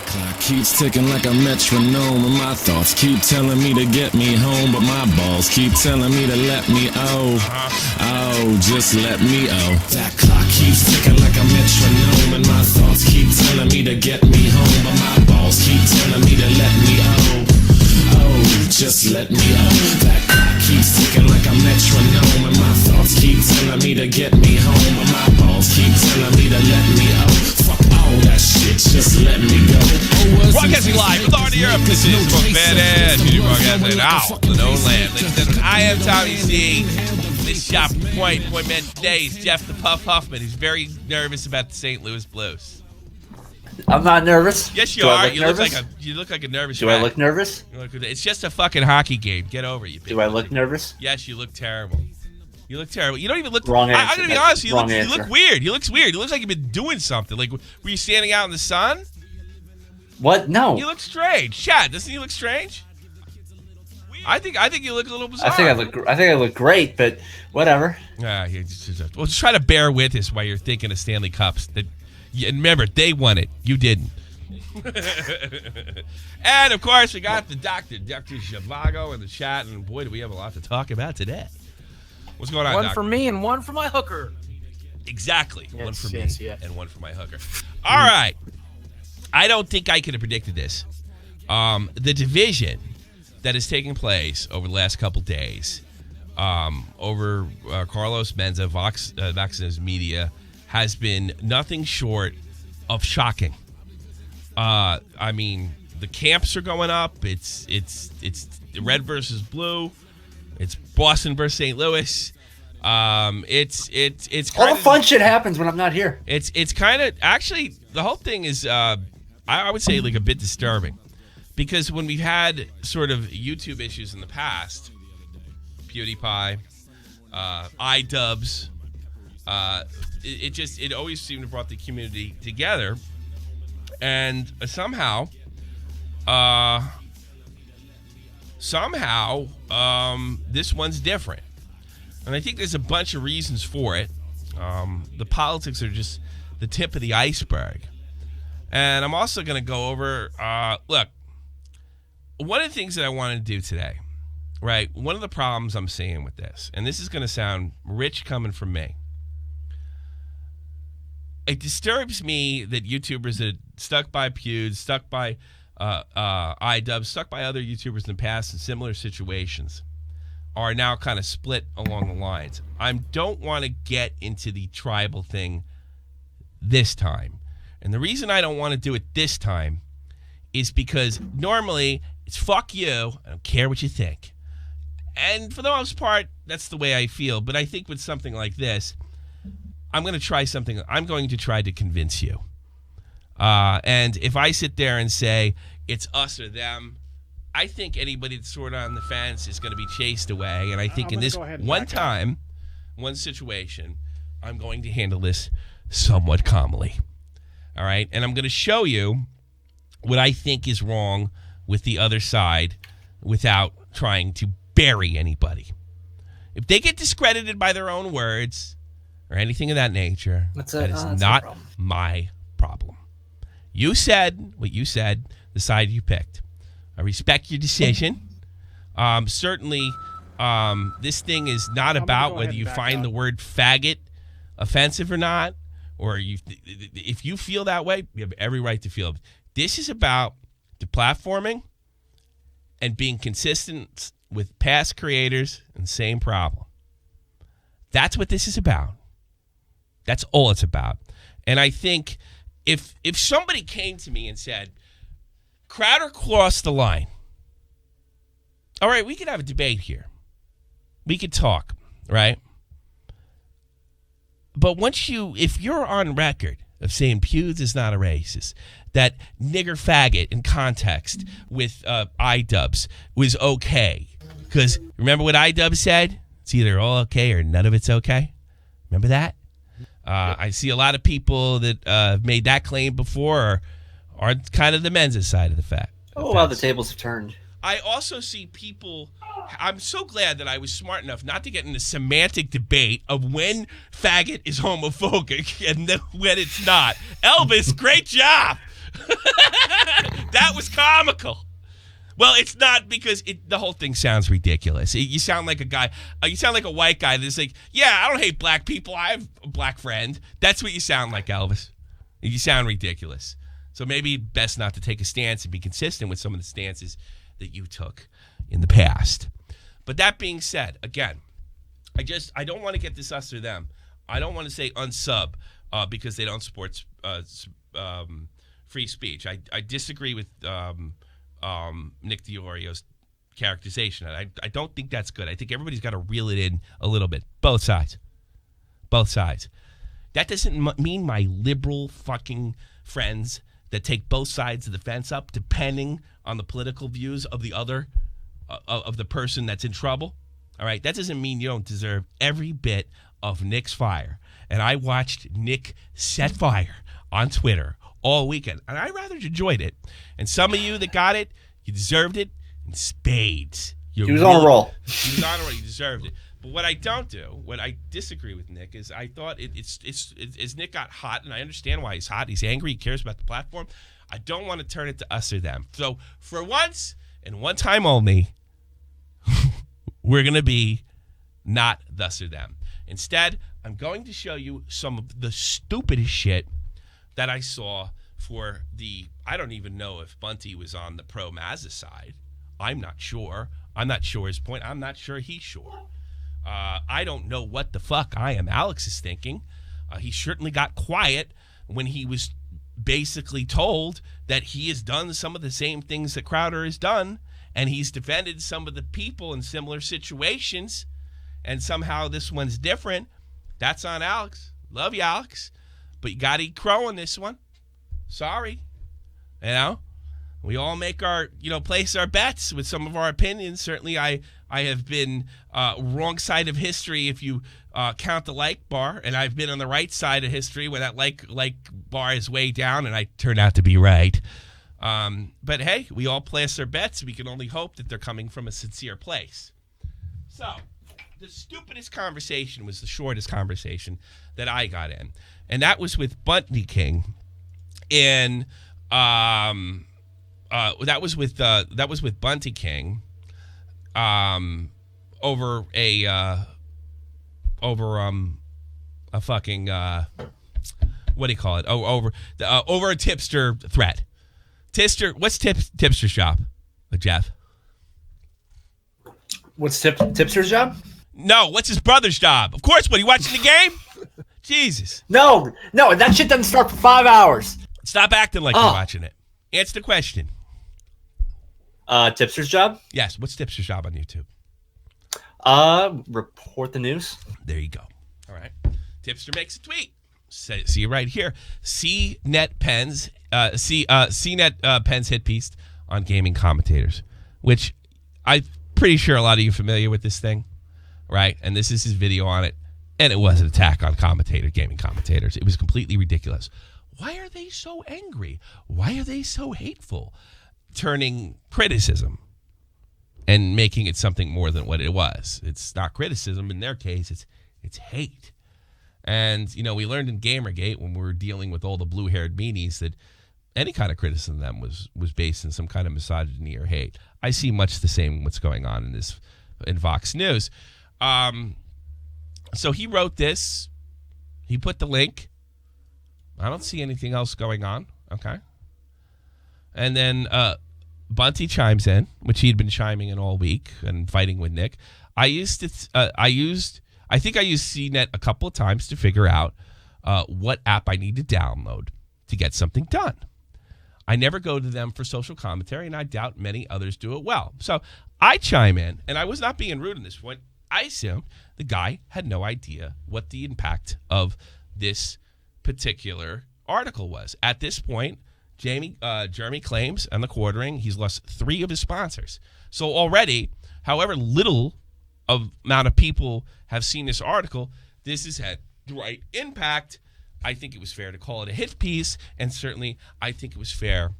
Clock keeps ticking like a metronome, and my thoughts keep telling me to get me home, but my balls keep telling me to let me just let me That clock keeps ticking like a metronome, and my thoughts keep telling me to get me home, but my balls keep telling me to let me just let me That clock keeps ticking like a metronome, and my thoughts keep telling me to get me home, but my balls keep telling me to let me Fuck all that shit, just let me go. Broadcasting live with all the Europe. This is the most badass YouTube broadcasting out the known land. Ladies and gentlemen, I am Tommy C. This shop point man today is Jeff the Puff Huffman. He's very nervous about the St. Louis Blues. I'm not nervous. Yes, you are. You look like a nervous. Do I look nervous? It's just a fucking hockey game. Get over it. Do I look nervous? Yes, you look terrible. You look terrible. You don't even look. Wrong answer. I'm gonna be honest. You look weird. You look weird. You look like you've been doing something. Like, were you standing out in the sun? What? No. You look strange. Chad, doesn't he look strange? I think you look a little bizarre. I think I look great, but whatever. Well, just try to bear with us while you're thinking of Stanley Cups. And remember, they won it. You didn't. And of course, we got the Dr. Zhivago in the chat, and boy, do we have a lot to talk about today. What's going on, One Doc? for me and one for my hooker. Exactly. Yes, one for me and one for my hooker. All right. I don't think I could have predicted this. The division that is taking place over the last couple days over Carlos Menza, Vox News Media, has been nothing short of shocking. I mean, the camps are going up. It's red versus blue. It's Boston versus St. Louis. It's all the fun shit happens when I'm not here. It's kind of actually the whole thing is I would say like a bit disturbing, because when we've had sort of YouTube issues in the past, PewDiePie, iDubbbz, it always seemed to brought the community together, and somehow this one's different. And I think there's a bunch of reasons for it. The politics are just the tip of the iceberg. And I'm also going to go over, look, one of the things that I wanted to do today, right, one of the problems I'm seeing with this, and this is going to sound rich coming from me, it disturbs me that YouTubers that stuck by Pewd, stuck by iDubbbz, stuck by other YouTubers in the past in similar situations, are now kind of split along the lines. I don't want to get into the tribal thing this time. And the reason I don't want to do it this time is because normally it's fuck you, I don't care what you think. And for the most part, that's the way I feel. But I think with something like this, I'm going to try something. I'm going to try to convince you. And if I sit there and say it's us or them, I think anybody that's sort of on the fence is going to be chased away. And I think in this one situation, I'm going to handle this somewhat calmly. All right? And I'm going to show you what I think is wrong with the other side without trying to bury anybody. If they get discredited by their own words or anything of that nature, that is not my problem. You said what you said, the side you picked. I respect your decision. Certainly, this thing is not about whether you find the word faggot offensive or not, or if you feel that way, you have every right to feel it. This is about deplatforming and being consistent with past creators and same problem. That's what this is about. That's all it's about. And I think if somebody came to me and said, Crowder crossed the line, all right, we could have a debate here. We could talk, right? But if you're on record of saying Pewds is not a racist, that nigger faggot in context with iDubbbz was okay, because remember what iDubbbz said? It's either all okay or none of it's okay. Remember that? I see a lot of people that have made that claim before are kind of the men's side of the fact. Oh, wow, the tables have turned. I also see people, I'm so glad that I was smart enough not to get in the semantic debate of when faggot is homophobic and then when it's not. Elvis, great job. That was comical. Well, it's not because the whole thing sounds ridiculous. You sound like a guy. You sound like a white guy that's like, yeah, I don't hate black people. I have a black friend. That's what you sound like, Elvis. You sound ridiculous. So maybe best not to take a stance and be consistent with some of the stances that you took in the past. But that being said, again, I don't want to get this us or them. I don't want to say unsub because they don't support free speech. I disagree with Nick Diorio's characterization. I don't think that's good. I think everybody's got to reel it in a little bit. Both sides. That doesn't mean my liberal fucking friends that take both sides of the fence up, depending on the political views of the other, of the person that's in trouble. All right, that doesn't mean you don't deserve every bit of Nick's fire. And I watched Nick set fire on Twitter all weekend, and I rather enjoyed it. And some of you that got it, you deserved it in spades. He was on a roll. He was on a roll. You deserved it. But what I don't do, what I disagree with Nick, is I thought it's Nick got hot, and I understand why he's hot. He's angry. He cares about the platform. I don't want to turn it to us or them. So for once, and one time only, we're going to be not thus or them. Instead, I'm going to show you some of the stupidest shit that I saw for I don't even know if Bunty was on the pro Maza side. I'm not sure. I'm not sure his point. I'm not sure he's sure. I don't know what the fuck Alex is thinking. He certainly got quiet when he was basically told that he has done some of the same things that Crowder has done, and he's defended some of the people in similar situations, and somehow this one's different. That's on Alex. Love you, Alex. But you got to eat crow on this one. Sorry. You know? We all make place our bets with some of our opinions. Certainly, I have been wrong side of history if you count the like bar, and I've been on the right side of history where that like bar is way down, and I turn out to be right. But hey, we all place our bets. We can only hope that they're coming from a sincere place. So, the stupidest conversation was the shortest conversation that I got in, and that was with Bunty King, and that was with Bunty King, over a fucking what do you call it? Over a tipster threat. What's tipster shop, Jeff? What's tipster's job? No, what's his brother's job? Of course, what, he watching the game? Jesus. No, that shit doesn't start for 5 hours. Stop acting like you're watching it. Answer the question. Tipster's job? Yes. What's tipster's job on YouTube? Report the news. There you go. All right. Tipster makes a tweet. See it right here. CNET Penn's hit piece on gaming commentators, which I'm pretty sure a lot of you are familiar with this thing, right? And this is his video on it, and it was an attack on gaming commentators. It was completely ridiculous. Why are they so angry? Why are they so hateful? Turning criticism and making it something more than what it was. It's not criticism in their case. It's hate. And, we learned in Gamergate when we were dealing with all the blue-haired meanies that any kind of criticism of them was based in some kind of misogyny or hate. I see much the same what's going on in Vox News. So he wrote this. He put the link. I don't see anything else going on. Okay. And then Bunty chimes in, which he'd been chiming in all week and fighting with Nick. I used CNET a couple of times to figure out what app I need to download to get something done. I never go to them for social commentary, and I doubt many others do it well. So I chime in, and I was not being rude in this point. I assumed the guy had no idea what the impact of this particular article was. At this point, Jeremy claims on the quartering he's lost 3 of his sponsors. So already, however little amount of people have seen this article, this has had the right impact. I think it was fair to call it a hit piece, and certainly I think it was fair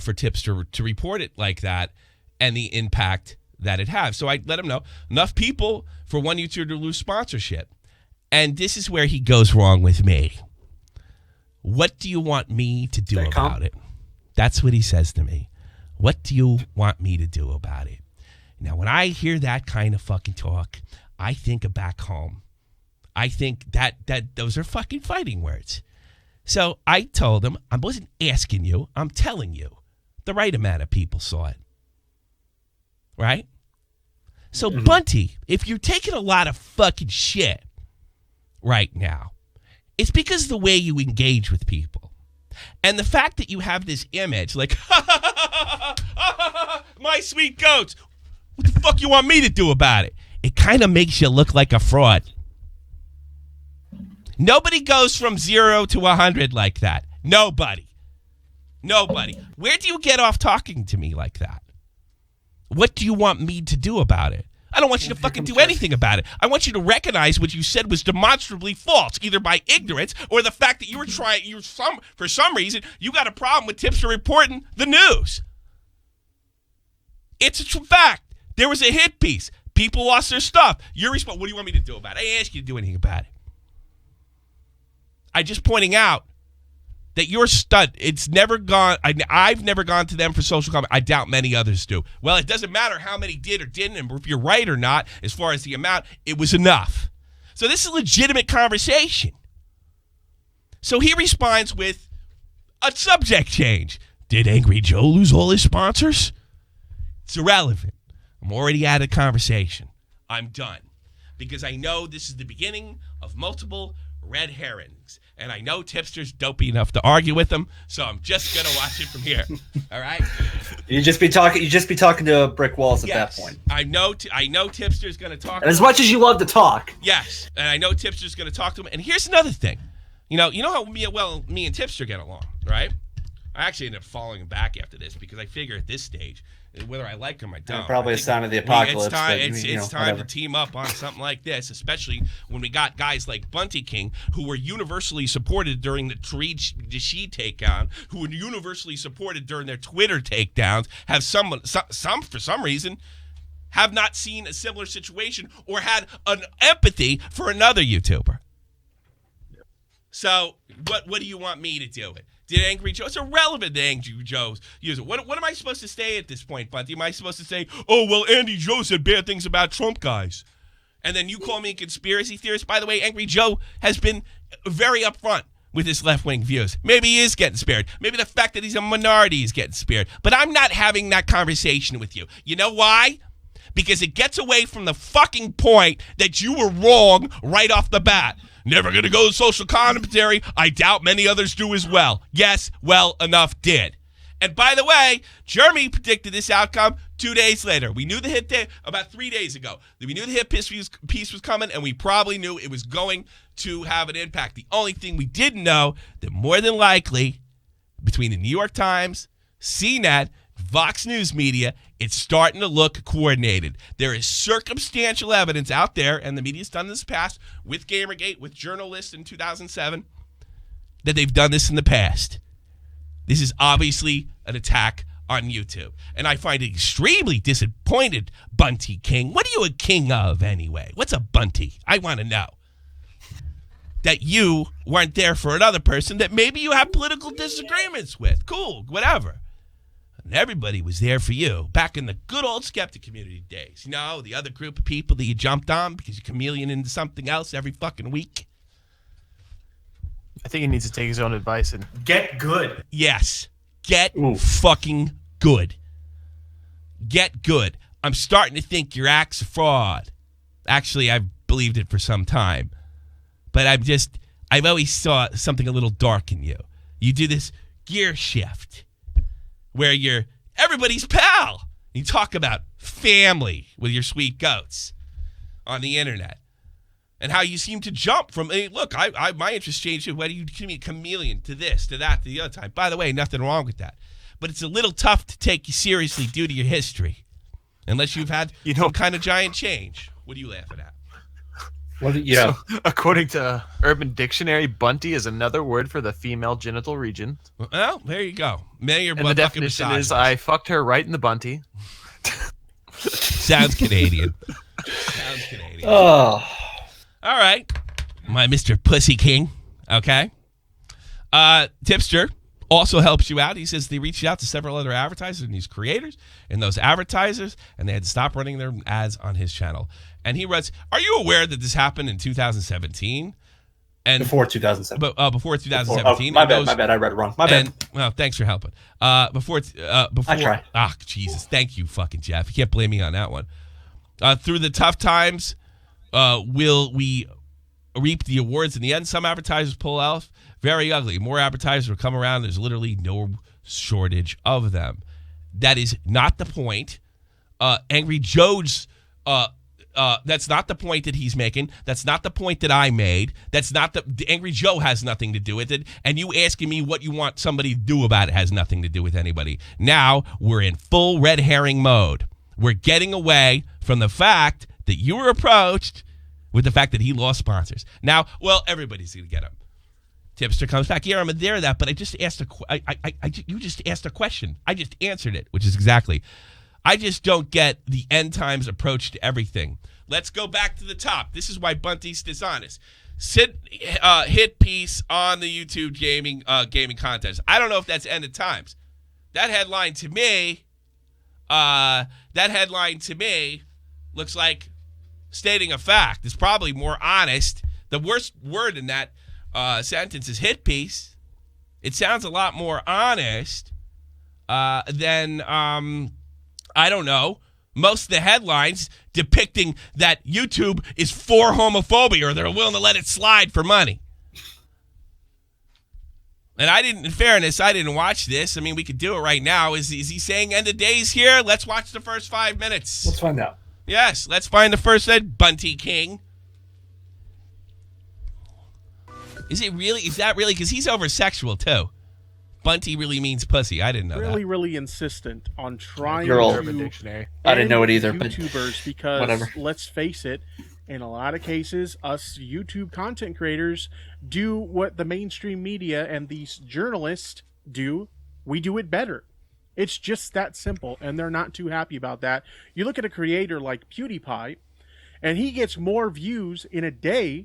for Tipster to report it like that and the impact that it has. So I let him know enough people for one YouTuber to lose sponsorship. And this is where he goes wrong with me. what do you want me to do about it? That's what he says to me. What do you want me to do about it? Now, when I hear that kind of fucking talk, I think of back home. I think that those are fucking fighting words. So I told him, I wasn't asking you, I'm telling you. The right amount of people saw it. Right? So, Bunty, if you're taking a lot of fucking shit right now, it's because of the way you engage with people. And the fact that you have this image like, my sweet goats, what the fuck you want me to do about it? It kind of makes you look like a fraud. Nobody goes from 0 to 100 like that. Nobody. Where do you get off talking to me like that? What do you want me to do about it? I don't want you to fucking do anything about it. I want you to recognize what you said was demonstrably false, either by ignorance or the fact that you were for some reason, you got a problem with Tipster reporting the news. It's a fact. There was a hit piece. People lost their stuff. Your response, what do you want me to do about it? I ain't ask you to do anything about it. I'm just pointing out that your stud, it's never gone. I've never gone to them for social comment. I doubt many others do. Well, it doesn't matter how many did or didn't, and if you're right or not, as far as the amount, it was enough. So this is a legitimate conversation. So he responds with a subject change. Did Angry Joe lose all his sponsors? It's irrelevant. I'm already out of conversation. I'm done. Because I know this is the beginning of multiple red herrings. And I know Tipster's dopey enough to argue with them, so I'm just gonna watch it from here. All right. You just be talking to brick walls at that point. I know Tipster's gonna talk. And as much as you love to talk. Yes, and I know Tipster's gonna talk to him. And here's another thing. You know how me and Tipster get along, right? I actually ended up following him back after this because I figure at this stage, whether I like him or I don't. Probably a sign of the apocalypse. It's time to team up on something like this, especially when we got guys like Bunty King, who were universally supported during the Tariq Nasheed takedown, who were universally supported during their Twitter takedowns, have some for some reason, have not seen a similar situation or had an empathy for another YouTuber. So what do you want me to do it? Did Angry Joe? It's irrelevant that Angry Joe's use it. What am I supposed to say at this point, Bunty? Am I supposed to say, oh, well, Andy Joe said bad things about Trump guys? And then you call me a conspiracy theorist? By the way, Angry Joe has been very upfront with his left-wing views. Maybe he is getting spared. Maybe the fact that he's a minority is getting spared. But I'm not having that conversation with you. You know why? Because it gets away from the fucking point that you were wrong right off the bat. Never going to go to social commentary. I doubt many others do as well. Yes, well enough did. And by the way, Jeremy predicted this outcome 2 days later. We knew the hit day about 3 days ago. We knew the hit piece was coming, and we probably knew it was going to have an impact. The only thing we didn't know that more than likely, between the New York Times, CNET, Vox News Media, it's starting to look coordinated. There is circumstantial evidence out there, and the media's done this past with Gamergate, with journalists in 2007, that they've done this in the past. This is obviously an attack on YouTube. And I find it extremely disappointed, Bunty King. What are you a king of anyway? What's a Bunty? I want to know. That you weren't there for another person that maybe you have political disagreements with. Cool, whatever. And everybody was there for you back in the good old skeptic community days. You know, the other group of people that you jumped on because you chameleon into something else every fucking week. I think he needs to take his own advice and get good. Yes. Get fucking good. Get good. I'm starting to think your act's a fraud. Actually, I've believed it for some time. But I've always saw something a little dark in you. You do this gear shift where you're everybody's pal. You talk about family with your sweet goats on the internet. And how you seem to jump from, hey, look, my interest changed. Whether you can be a chameleon to this, to that, to the other time. By the way, nothing wrong with that. But it's a little tough to take you seriously due to your history. Unless you've had some kind of giant change. What are you laughing at? So, according to Urban Dictionary, Bunty is another word for the female genital region. Well, there you go. And the definition is, I fucked her right in the bunty. Sounds Canadian. Sounds Canadian. Oh. All right. My Mr. Pussy King. Okay. Tipster also helps you out. He says they reached out to several other advertisers and these creators and those advertisers, and they had to stop running their ads on his channel. And he writes, "Are you aware that this happened in 2017?" And before 2017. Before 2017. My bad. I read it wrong. My bad. Well, thanks for helping. Before I try. Jesus, thank you, fucking Jeff. You can't blame me on that one. Through the tough times, will we reap the awards in the end? Some advertisers pull out. Very ugly. More advertisers will come around. There's literally no shortage of them. That is not the point. Angry Joe's. That's not the point that he's making. That's not the point that I made. That's not the Angry Joe has nothing to do with it. And you asking me what you want somebody to do about it has nothing to do with anybody. Now we're in full red herring mode. We're getting away from the fact that you were approached with the fact that he lost sponsors. Now, well, everybody's going to get him. Tipster comes back. Yeah, I'm aware of that, but I just asked you just asked a question. I just answered it, which is exactly. I just don't get the end times approach to everything. Let's go back to the top. This is why Bunty's dishonest. Hit piece on the YouTube gaming contest. I don't know if that's end of times. That headline to me looks like stating a fact. It's probably more honest. The worst word in that sentence is hit piece. It sounds a lot more honest than I don't know, most of the headlines depicting that YouTube is for homophobia or they're willing to let it slide for money. And in fairness, I didn't watch this. I mean, we could do it right now. Is he saying end of days here? Let's watch the first 5 minutes. Let's find out. Yes, let's find the first Bunty King. Is that really? Because he's over-sexual, too. Bunty really means pussy. I didn't know that. Really insistent on trying Urban to Dictionary. I didn't know it either. YouTubers, because whatever. Let's face it, in a lot of cases, us YouTube content creators do what the mainstream media and these journalists do. We do it better. It's just that simple, and they're not too happy about that. You look at a creator like PewDiePie, and he gets more views in a day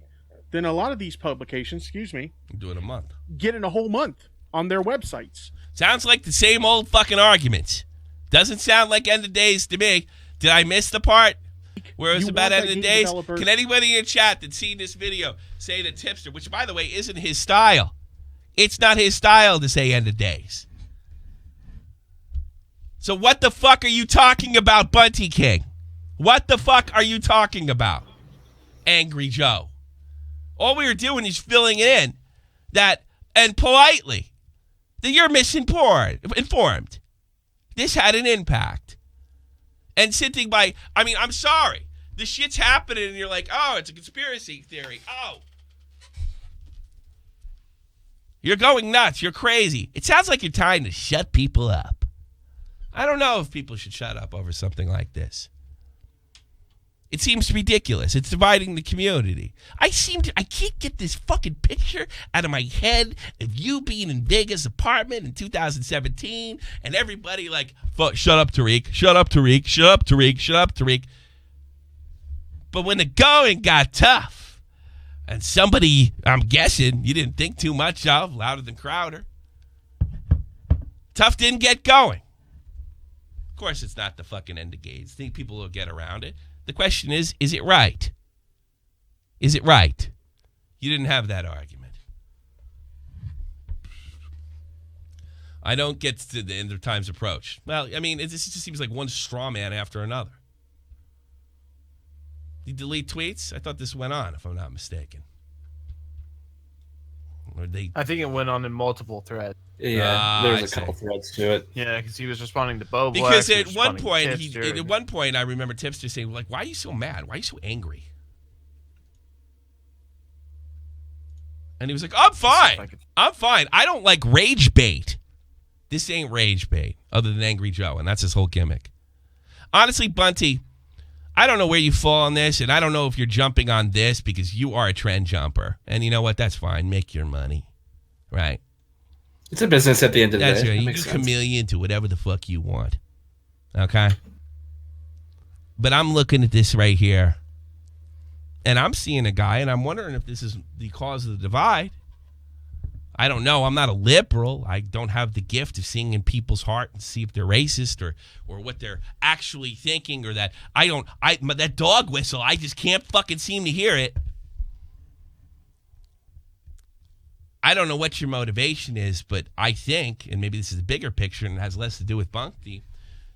than a lot of these publications, Do it a month. get in a whole month on their websites. Sounds like the same old fucking arguments. Doesn't sound like end of days to me. Did I miss the part where it was about end of days? Can anybody in chat that's seen this video say that Tipster, which by the way isn't his style. It's not his style to say end of days. So what the fuck are you talking about, Bunty King? What the fuck are you talking about, Angry Joe? All we were doing is filling it in that, and politely, that you're misinformed. This had an impact. And sitting by, I mean, I'm sorry. The shit's happening and you're like, oh, it's a conspiracy theory. Oh. You're going nuts. You're crazy. It sounds like you're trying to shut people up. I don't know if people should shut up over something like this. It seems ridiculous. It's dividing the community. I can't get this fucking picture out of my head of you being in Vegas' apartment in 2017 and everybody like, shut up, Tariq, shut up, Tariq, shut up, Tariq, shut up, Tariq. But when the going got tough and somebody, I'm guessing, you didn't think too much of, louder than Crowder, Tough didn't get going. Of course, it's not the fucking end of games. I think people will get around it. The question is it right? Is it right? You didn't have that argument. I don't get to the end of times approach. Well, I mean, this just seems like one straw man after another. You delete tweets? I thought this went on, if I'm not mistaken. I think it went on in multiple threads. Yeah, there was a couple threads to it. Yeah, because he was responding to Bo Black. Because at one point, I remember Tipster saying, like, why are you so mad? Why are you so angry? And he was like, I'm fine. I'm fine. I don't like rage bait. This ain't rage bait, other than Angry Joe, and that's his whole gimmick. Honestly, Bunty, I don't know where you fall on this, and I don't know if you're jumping on this because you are a trend jumper. And you know what? That's fine. Make your money. Right? It's a business at the end of the day. That's right. You can chameleon to whatever the fuck you want. Okay? But I'm looking at this right here, and I'm seeing a guy, and I'm wondering if this is the cause of the divide. I don't know. I'm not a liberal. I don't have the gift of seeing in people's heart and see if they're racist or what they're actually thinking, or that that dog whistle, I just can't fucking seem to hear it. I don't know what your motivation is, but I think, and maybe this is a bigger picture and it has less to do with Bunty,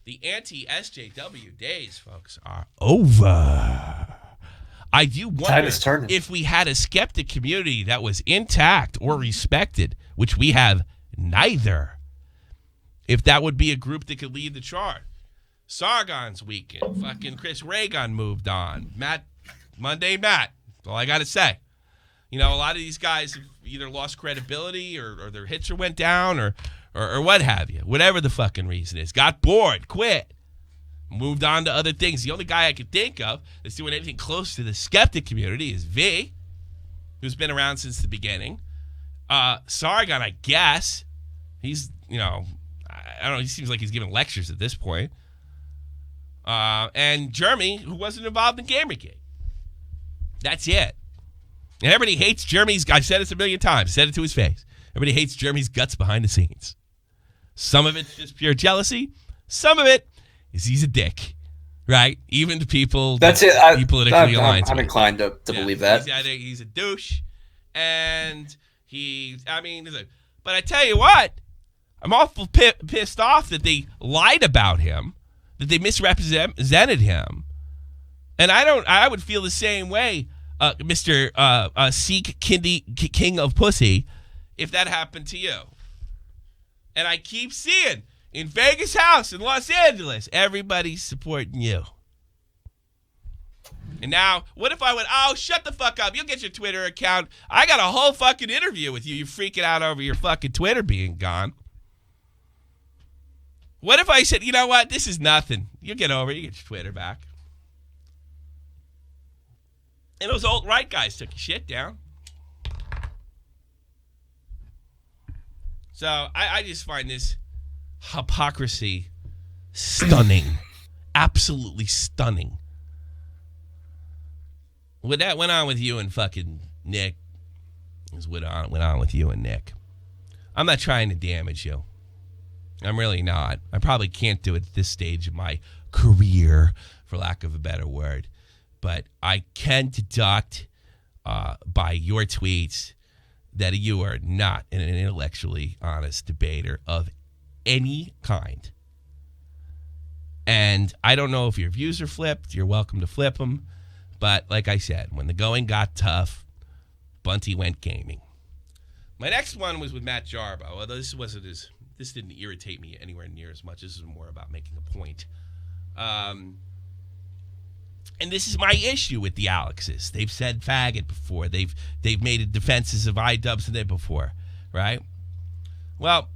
the anti-SJW days, folks, are over. I do wonder if we had a skeptic community that was intact or respected, which we have neither, if that would be a group that could lead the charge. Sargon's weekend. Fucking Chris Reagan moved on. Monday Matt. That's all I got to say. You know, a lot of these guys have either lost credibility or their hits went down or what have you. Whatever the fucking reason is. Got bored. Quit. Moved on to other things. The only guy I could think of that's doing anything close to the skeptic community is V, who's been around since the beginning. Sargon, I guess. He's, I don't know, he seems like he's giving lectures at this point. And Jeremy, who wasn't involved in Gamergate. That's it. And everybody hates Jeremy's, I've said this a million times, said it to his face. Everybody hates Jeremy's guts behind the scenes. Some of it's just pure jealousy. Some of it is he's a dick, right? Even to people that's that it. He politically aligned I'm inclined to believe that. He's a douche. And but I tell you what, I'm awful pissed off that they lied about him, that they misrepresented him. And I would feel the same way, Mr. Sikh King of Pussy, if that happened to you. And I keep seeing in Vegas House in Los Angeles, everybody's supporting you. And now, what if I went, oh, shut the fuck up. You'll get your Twitter account. I got a whole fucking interview with you. You're freaking out over your fucking Twitter being gone. What if I said, you know what? This is nothing. You'll get over it. You get your Twitter back. And those alt-right guys took your shit down. So I just find this hypocrisy stunning. Absolutely stunning. What that went on with you and fucking Nick is what went on with you and Nick. I'm not trying to damage you. I'm really not. I probably can't do it at this stage of my career, for lack of a better word. But I can deduct by your tweets that you are not an intellectually honest debater of any kind. And I don't know if your views are flipped. You're welcome to flip them. But like I said, when the going got tough, Bunty went gaming. My next one was with Matt Jarbo. Although this didn't irritate me anywhere near as much. This is more about making a point. And this is my issue with the Alexes. They've said faggot before. They've made defenses of iDubbbz in there before, right? Well,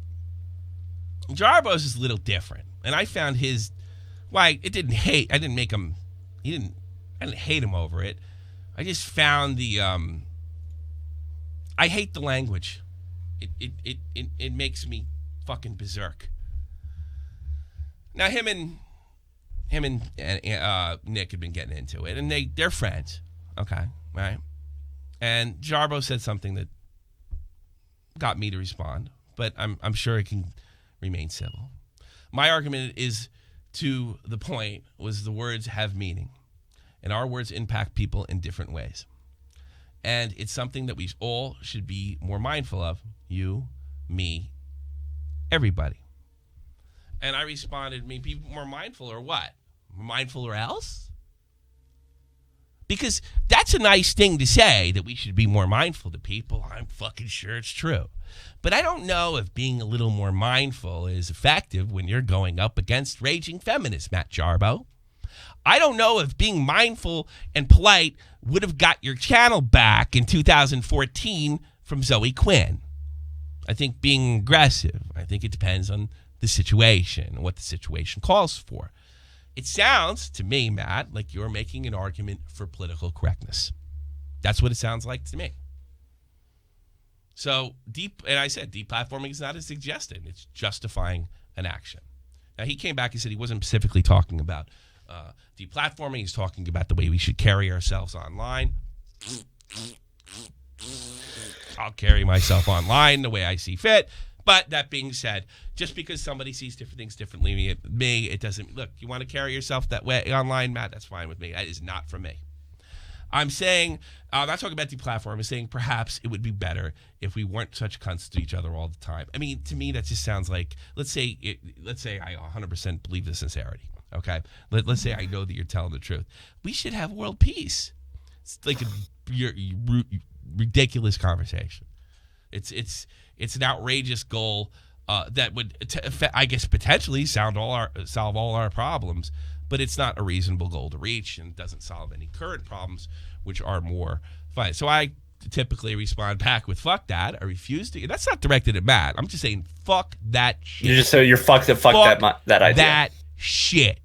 Jarbo's is a little different, and I found his. I didn't hate him over it. I just found the. I hate the language. It makes me fucking berserk. Now him and Nick had been getting into it, and they're friends, okay, right? And Jarbo said something that got me to respond, but I'm sure it can remain civil. My argument is to the point was the words have meaning, and our words impact people in different ways, and it's something that we all should be more mindful of. You, me, everybody. And I responded, be more mindful or what? Mindful or else? Because that's a nice thing to say, that we should be more mindful to people. I'm fucking sure it's true. But I don't know if being a little more mindful is effective when you're going up against raging feminists, Matt Jarbo. I don't know if being mindful and polite would have got your channel back in 2014 from Zoe Quinn. I think being aggressive, I think it depends on the situation and what the situation calls for. It sounds to me, Matt, like you're making an argument for political correctness. That's what it sounds like to me. So deplatforming is not a suggestion. It's justifying an action. Now, he came back and said he wasn't specifically talking about deplatforming. He's talking about the way we should carry ourselves online. I'll carry myself online the way I see fit. But that being said, just because somebody sees different things differently than me, it doesn't. Look, you want to carry yourself that way online, Matt? That's fine with me. That is not for me. I'm saying, I'm not talking about deplatform. I'm saying perhaps it would be better if we weren't such cunts to each other all the time. I mean, to me, that just sounds like, let's say I 100% believe the sincerity. Okay, let's say I know that you're telling the truth. We should have world peace. It's like a ridiculous conversation. It's an outrageous goal that would, I guess, potentially solve all our problems. But it's not a reasonable goal to reach, and doesn't solve any current problems, which are more fine. So I typically respond back with "fuck that." I refuse to. That's not directed at Matt. I'm just saying, "Fuck that shit." You're fucked that idea. That shit.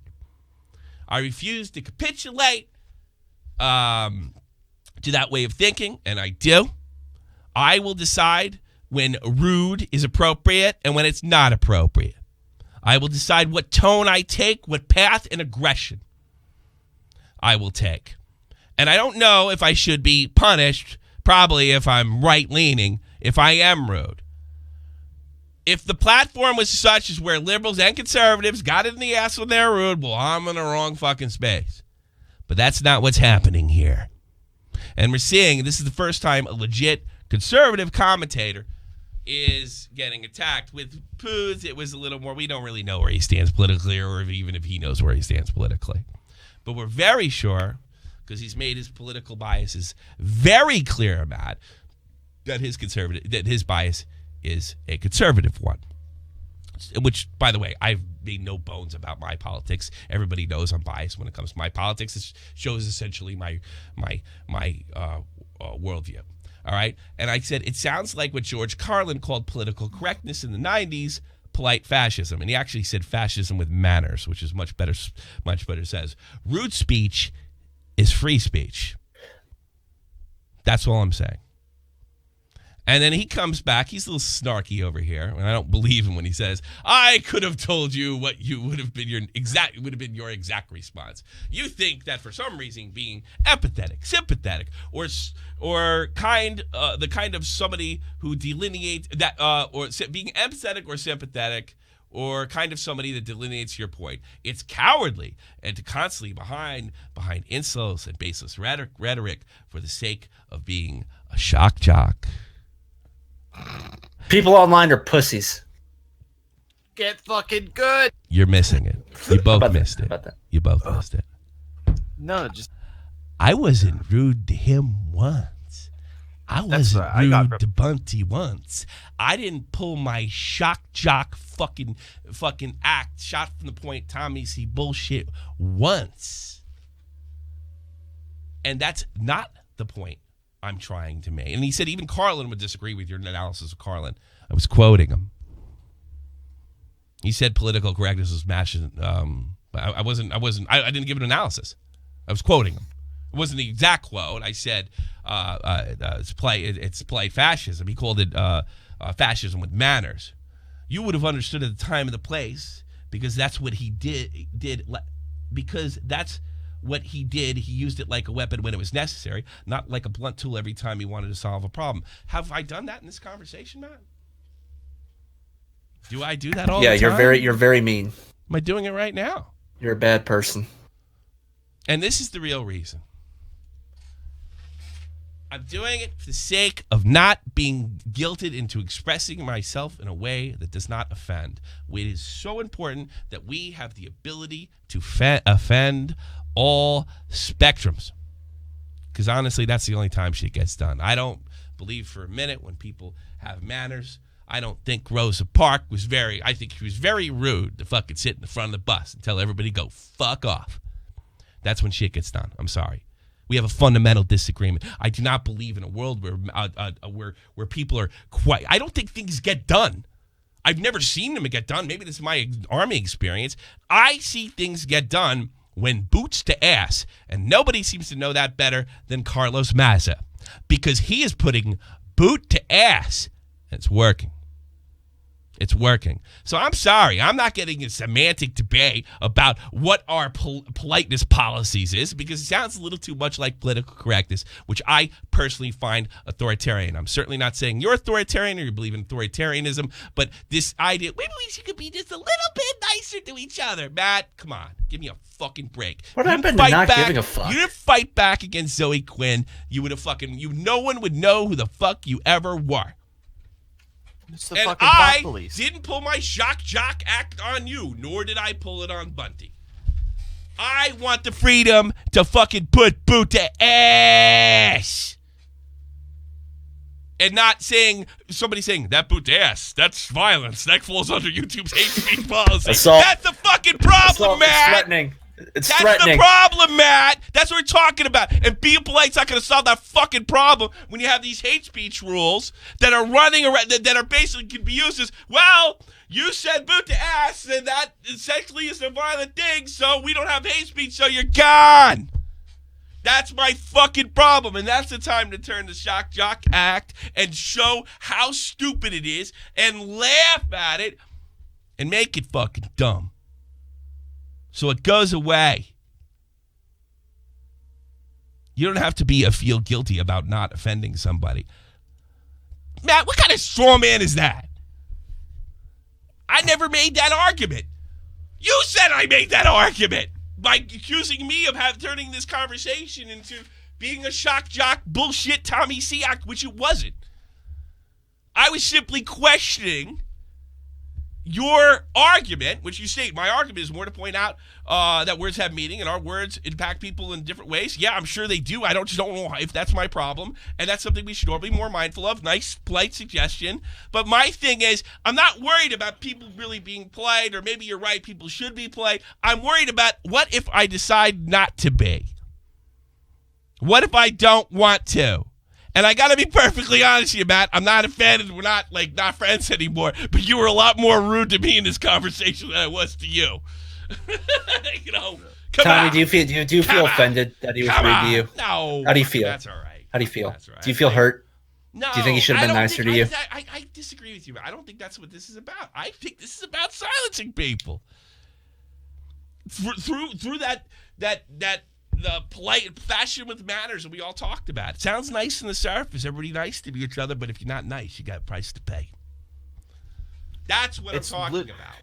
I refuse to capitulate to that way of thinking, and I do. I will decide when rude is appropriate and when it's not appropriate. I will decide what tone I take, what path and aggression I will take. And I don't know if I should be punished, probably if I'm right-leaning, if I am rude. If the platform was such as where liberals and conservatives got it in the ass when they're rude, well, I'm in the wrong fucking space. But that's not what's happening here. And we're seeing, this is the first time a legit conservative commentator is getting attacked. With Poods, it was a little more, we don't really know where he stands politically, or even if he knows where he stands politically. But we're very sure, because he's made his political biases very clear about that his bias is a conservative one. Which, by the way, I've made no bones about my politics. Everybody knows I'm biased when it comes to my politics. It shows essentially my worldview. All right. And I said, it sounds like what George Carlin called political correctness in the 90s, polite fascism. And he actually said fascism with manners, which is much better says. Rude speech is free speech. That's all I'm saying. And then he comes back. He's a little snarky over here, and I don't believe him when he says, "I could have told you what you would have been your exact response." You think that for some reason, being empathetic, sympathetic, or the kind of somebody who delineates that, or being empathetic or sympathetic, or kind of somebody that delineates your point, it's cowardly, and to constantly behind insults and baseless rhetoric for the sake of being a shock jock. People online are pussies. Get fucking good. You're missing it. You both missed it. You both missed it. No, just I wasn't rude to him once. I wasn't rude to Bunty once. I didn't pull my shock jock fucking act, shot from the point Tommy C bullshit once. And that's not the point I'm trying to make. And he said even Carlin would disagree with your analysis of Carlin. I was quoting him. He said political correctness was mashing. I didn't give an analysis. I was quoting him. It wasn't the exact quote. I said it's polite fascism. He called it fascism with manners. You would have understood at the time and the place, because that's what he did. Because that's what he did. He used it like a weapon when it was necessary, not like a blunt tool every time he wanted to solve a problem. Have I done that in this conversation, Matt? Do I do that all the time? Yeah, you're very mean. Am I doing it right now? You're a bad person. And this is the real reason. I'm doing it for the sake of not being guilted into expressing myself in a way that does not offend. It is so important that we have the ability to offend all spectrums, because honestly, that's the only time shit gets done. I don't believe for a minute when people have manners. I don't think Rosa Parks was I think she was very rude to fucking sit in the front of the bus and tell everybody go fuck off. That's when shit gets done. I'm sorry. We have a fundamental disagreement. I do not believe in a world where people are quiet. I don't think things get done. I've never seen them get done. Maybe this is my army experience. I see things get done when boots to ass, and nobody seems to know that better than Carlos Maza, because he is putting boot to ass, and it's working. It's working. So I'm sorry. I'm not getting a semantic debate about what our politeness policies is, because it sounds a little too much like political correctness, which I personally find authoritarian. I'm certainly not saying you're authoritarian or you believe in authoritarianism, but this idea, maybe we could be just a little bit nicer to each other. Matt, come on. Give me a fucking break. What happened to not giving a fuck? You didn't fight back against Zoe Quinn. You would have no one would know who the fuck you ever were. It's the And fucking thought I police. didn't pull my shock jock act on you, nor did I pull it on Bunty. I want the freedom to fucking put boot to ass. And not saying, somebody saying, that boot to ass, that's violence. That falls under YouTube's hate speech policy. Assault. That's the fucking problem, Assault. Matt. It's threatening. It's That's threatening. the problem, Matt. That's what we're talking about. And being polite's not going to solve that fucking problem when you have these hate speech rules that are running around, that are basically can be used as, well, you said boot to ass, and that essentially is a violent thing, so we don't have hate speech, so you're gone. That's my fucking problem, and that's the time to turn the shock jock act and show how stupid it is and laugh at it and make it fucking dumb. So it goes away. You don't have to feel guilty about not offending somebody. Matt, what kind of straw man is that? I never made that argument. You said I made that argument by accusing me of turning this conversation into being a shock jock bullshit Tommy Siak, which it wasn't. I was simply questioning your argument, which you state, my argument is more to point out that words have meaning and our words impact people in different ways. Yeah, I'm sure they do. I don't know if that's my problem, and that's something we should all be more mindful of. Nice, polite suggestion. But my thing is, I'm not worried about people really being polite, or maybe you're right, people should be polite. I'm worried about what if I decide not to be? What if I don't want to? And I got to be perfectly honest with you, Matt. I'm not offended. We're not friends anymore. But you were a lot more rude to me in this conversation than I was to you. Come Tommy, on. do you feel offended that he was rude to you? No. How do you feel? That's all right. How do you feel? That's all right. Do you feel hurt? No. Do you think he should have been nicer to you? I disagree with you. I don't think that's what this is about. I think this is about silencing people. Through that the polite fashion with manners that we all talked about. It sounds nice on the surface. Everybody nice to each other, but if you're not nice, you got a price to pay. That's what I'm talking about.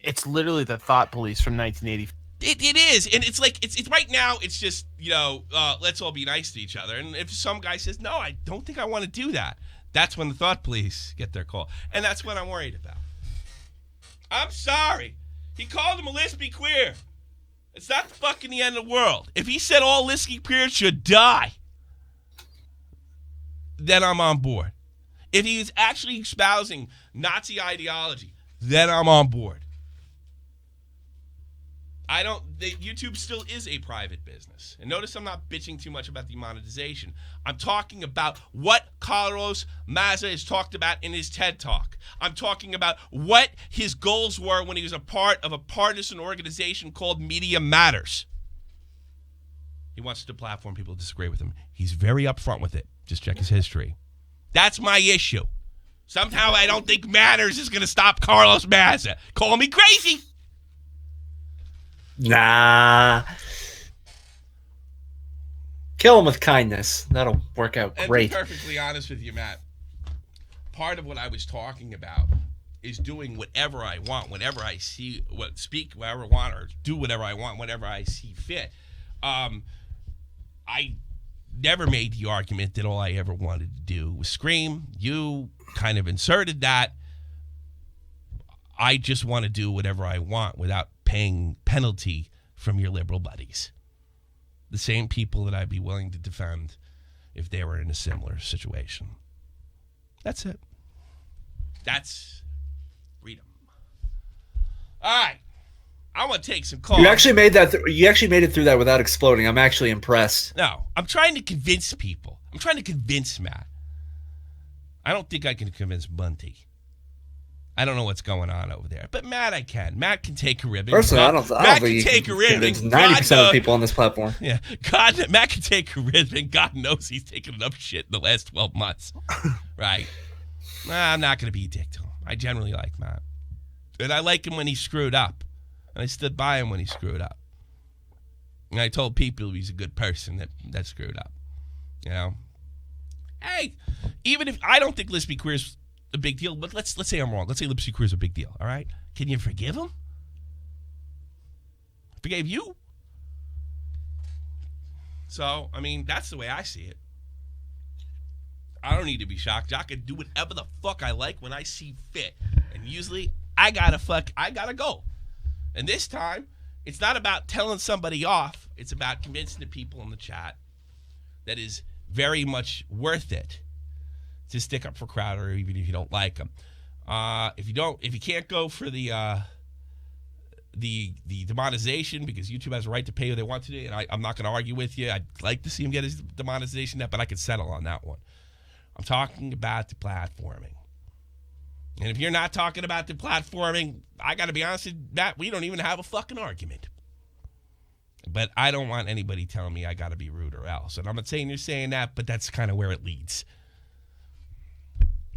It's literally the thought police from 1980. It is, and it's like it's right now. It's just let's all be nice to each other. And if some guy says no, I don't think I want to do that. That's when the thought police get their call, and that's what I'm worried about. I'm sorry. He called him a lesbian queer. It's not fucking the end of the world. If he said all lesbian queers should die, then I'm on board. If he is actually espousing Nazi ideology, then I'm on board. YouTube still is a private business. And notice I'm not bitching too much about the monetization. I'm talking about what Carlos Maza has talked about in his TED Talk. I'm talking about what his goals were when he was a part of a partisan organization called Media Matters. He wants to platform people who disagree with him. He's very upfront with it. Just check his history. That's my issue. Somehow I don't think Matters is going to stop Carlos Maza. Call me crazy. Nah. Kill him with kindness. That'll work out great. And to be perfectly honest with you, Matt, part of what I was talking about is doing whatever I want, whenever I see, speak whatever I want, or do whatever I want, whenever I see fit. I never made the argument that all I ever wanted to do was scream. You kind of inserted that. I just want to do whatever I want without paying penalty from your liberal buddies. The same people that I'd be willing to defend if they were in a similar situation. That's it. That's freedom. All right. I want to take some calls. You actually made that. You actually made it through that without exploding. I'm actually impressed. No, I'm trying to convince people. I'm trying to convince Matt. I don't think I can convince Bunty. I don't know what's going on over there, but Matt, I can. Matt can take a ribbon. Personally, I don't think take a ribbon. 90% of people on this platform. Yeah, Matt can take a ribbon. God knows he's taken enough shit in the last 12 months. Right? I'm not going to be a dick to him. I generally like Matt. And I like him when he screwed up. And I stood by him when he screwed up. And I told people he's a good person that screwed up. You know? Hey, even if I don't think Lispy Queer's a big deal, but let's say I'm wrong. Let's say Lispy Queer's a big deal, all right? Can you forgive him? Forgave you? So, I mean, that's the way I see it. I don't need to be shocked. I can do whatever the fuck I like when I see fit. And usually, I gotta go. And this time, it's not about telling somebody off. It's about convincing the people in the chat that is very much worth it to stick up for Crowder, even if you don't like him. If you can't go for the demonetization, because YouTube has a right to pay who they want to, and I'm not going to argue with you. I'd like to see him get his demonetization, but I could settle on that one. I'm talking about the platforming. And if you're not talking about the platforming, I got to be honest with that, we don't even have a fucking argument. But I don't want anybody telling me I got to be rude or else. And I'm not saying you're saying that, but that's kind of where it leads.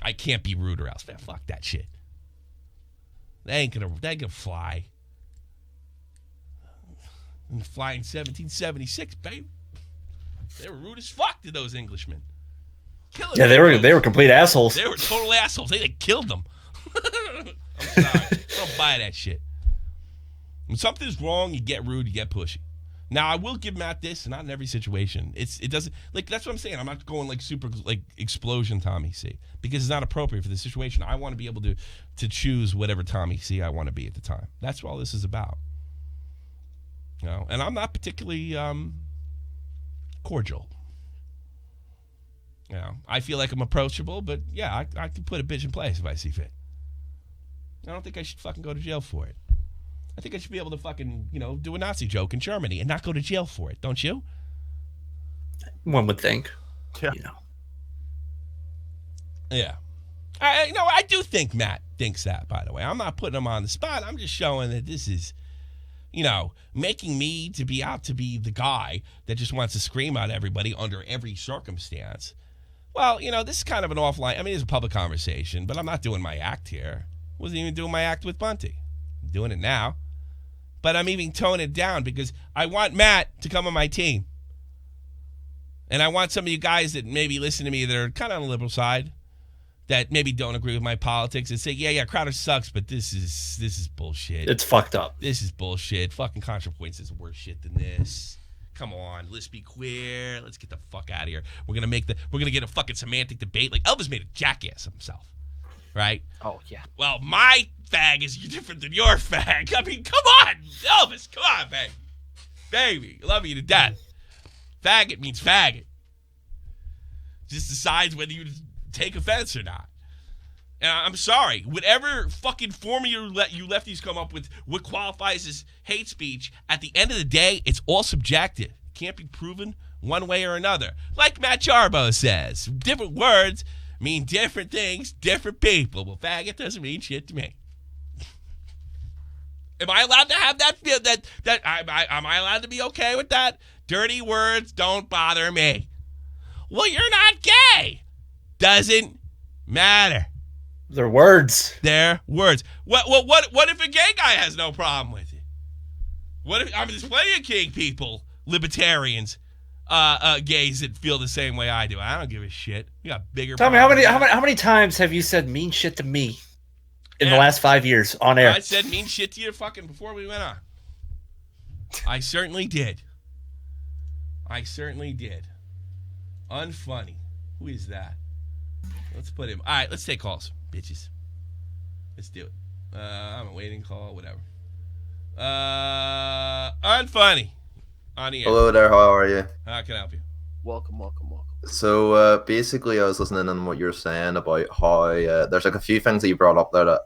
I can't be rude or else. Man, fuck that shit. They ain't gonna fly. And fly in 1776, babe. They were rude as fuck to those Englishmen. Yeah, they were complete assholes. They were total assholes. They killed them. I'm sorry. I don't buy that shit. When something's wrong, you get rude, you get pushy. Now, I will give Matt this, not in every situation. It doesn't, like, that's what I'm saying. I'm not going like super like explosion Tommy C, because it's not appropriate for the situation. I want to be able to choose whatever Tommy C I want to be at the time. That's what all this is about. You know, and I'm not particularly cordial. You know, I feel like I'm approachable, but yeah, I can put a bitch in place if I see fit. I don't think I should fucking go to jail for it. I think I should be able to fucking, do a Nazi joke in Germany and not go to jail for it, don't you? One would think. Yeah. Yeah. I do think Matt thinks that, by the way. I'm not putting him on the spot. I'm just showing that this is, making me to be out to be the guy that just wants to scream at everybody under every circumstance. Well, this is kind of an offline. I mean, it's a public conversation, but I'm not doing my act here. Wasn't even doing my act with Bunty. I'm doing it now. But I'm even toning it down because I want Matt to come on my team. And I want some of you guys that maybe listen to me that are kind of on the liberal side, that maybe don't agree with my politics, and say, yeah, Crowder sucks, but this is bullshit. It's fucked up. This is bullshit. Fucking ContraPoints is worse shit than this. Come on, let's be queer. Let's get the fuck out of here. We're gonna get a fucking semantic debate. Like Elvis made a jackass of himself. Right? Oh, yeah. Well, my fag is different than your fag. I mean, come on, Elvis. Come on, baby. Baby, I love you to death. Faggot means faggot. Just decides whether you take offense or not. And I'm sorry. Whatever fucking formula you lefties come up with, what qualifies as hate speech, at the end of the day, it's all subjective. It can't be proven one way or another. Like Matt Jarbo says, different words mean different things, different people. Well, faggot doesn't mean shit to me. Am I allowed to have that feel that am I allowed to be okay with that? Dirty words don't bother me. Well, you're not gay. Doesn't matter. They're words. They're words. What if a gay guy has no problem with it? What if there's plenty of gay people, libertarians, gays that feel the same way I do. I don't give a shit. We got bigger. Tell me, how many times have you said mean shit to me in the last 5 years on air? I said mean shit to you fucking before we went on. I certainly did. Unfunny. Who is that? Let's put him. All right, let's take calls, bitches. Let's do it. I'm a waiting call, whatever. Unfunny. On the air. Hello there, how are you? How can I help you? Welcome. So basically I was listening on what you're saying about how there's like a few things that you brought up there that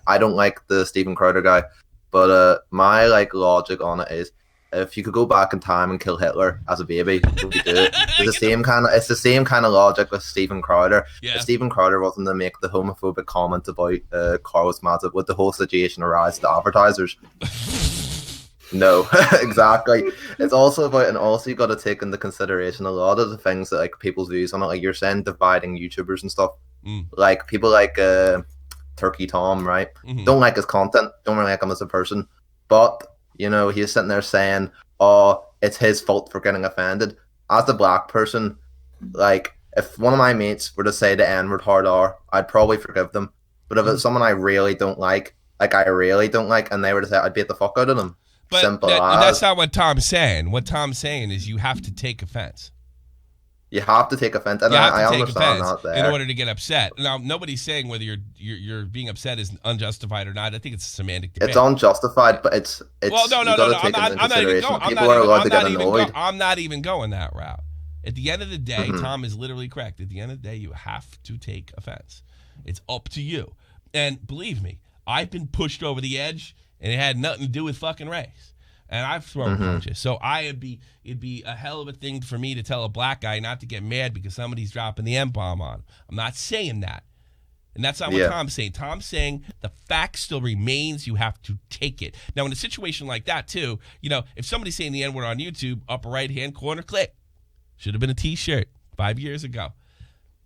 I don't like the Steven Crowder guy, but my logic on it is if you could go back in time and kill Hitler as a baby, would you do it? It's the same kind of logic with Steven Crowder. Yeah. If Steven Crowder wasn't to make the homophobic comment about Carlos Maza, would the whole situation arise to advertisers? No, exactly. It's also about, and also you got to take into consideration a lot of the things that people's views on it. Like you're saying, dividing YouTubers and stuff. Like people like Turkey Tom, right? Mhm. Don't like his content, don't really like him as a person, but you know, he's sitting there saying, "Oh, it's his fault for getting offended." As a black person, like if one of my mates were to say the N-word hard R, I'd probably forgive them. But if it's someone I really don't like I really don't like, and they were to say, I'd beat the fuck out of them. But Simple that's as. not what Tom's saying. What Tom's saying is you have to take offense. You have to take offense, and You have I to take understand offense that in there. order to get upset. Now, nobody's saying whether you're being upset is unjustified or not. I think it's a semantic debate. It's unjustified, but it's well, no. you gotta take I'm into not even consideration. going. People are allowed to get annoyed. I'm not even going that route. At the end of the day, Mhm. Tom is literally correct. At the end of the day, you have to take offense. It's up to you. And believe me, I've been pushed over the edge, and it had nothing to do with fucking race. And I've thrown punches. So it'd be a hell of a thing for me to tell a black guy not to get mad because somebody's dropping the M-bomb on him. I'm not saying that. And that's not what Tom's saying. Tom's saying the fact still remains. You have to take it. Now, in a situation like that, too, you know, if somebody's saying the N-word on YouTube, upper right-hand corner, click. Should have been a T-shirt 5 years ago.